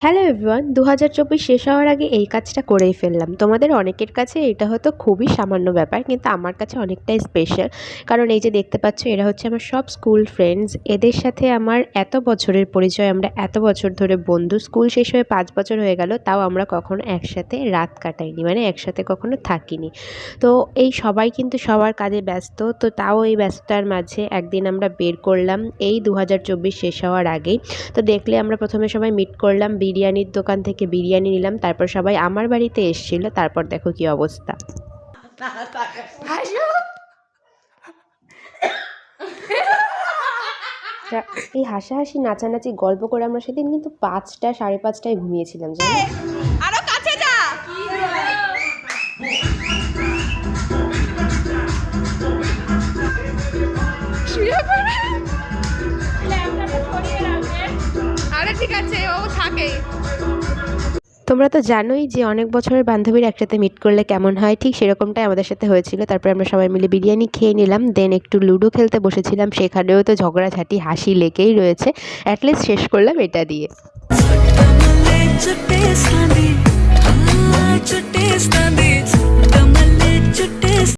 Hello everyone, ২০২৪ শেষ হওয়ার আগে এই কাজটা করেই ফেললাম। তোমাদের অনেকের কাছে এটা হয়তো খুবই সামান্য ব্যাপার, কিন্তু আমার কাছে অনেকটাই স্পেশাল। কারণ এই যে দেখতে পাচ্ছ, এরা হচ্ছে আমার সব স্কুল ফ্রেন্ডস। এদের সাথে আমার এত বছরের পরিচয়, আমরা এত বছর ধরে বন্ধু। স্কুল শেষ হয়ে ৫ বছর হয়ে গেল, তাও আমরা কখনো একসাথে রাত কাটাইনি, মানে একসাথে কখনো থাকিনি। তো এই সবাই কিন্তু সবার কাজে ব্যস্ত, তো তাও এই ব্যস্ততার মাঝে একদিন আমরা বের করলাম এই ২০২৪ শেষ হওয়ার আগেই। তো দেখলে আমরা প্রথমে সবাই মিট করলাম, বিরিয়ানির দোকান থেকে বিরিয়ানি নিলাম, তারপর সবাই আমার বাড়িতে এসেছিল। তারপর দেখো কি অবস্থা। এই হাসাহাসি নাচানাচি গল্প করে আমরা সেদিন কিন্তু ৫টা ৫:৩০টায় ঘুমিয়েছিলাম, জানো। আরো কাছে যা। আরে ঠিক আছে, ও থাকেই। তোমরা তো জানোই যে অনেক বছরের বান্ধবীরা একসাথে মিট করলে কেমন হয়, ঠিক সেরকমটাই আমাদের সাথে হয়েছিল। তারপর আমরা সবাই মিলে বিরিয়ানি খেয়ে নিলাম, দেন একটু লুডো খেলতে বসেছিলাম। সেখানেও তো ঝগড়াঝাটি হাসি লেগেই রয়েছে। অ্যাটলিস্ট শেষ করলাম এটা দিয়ে।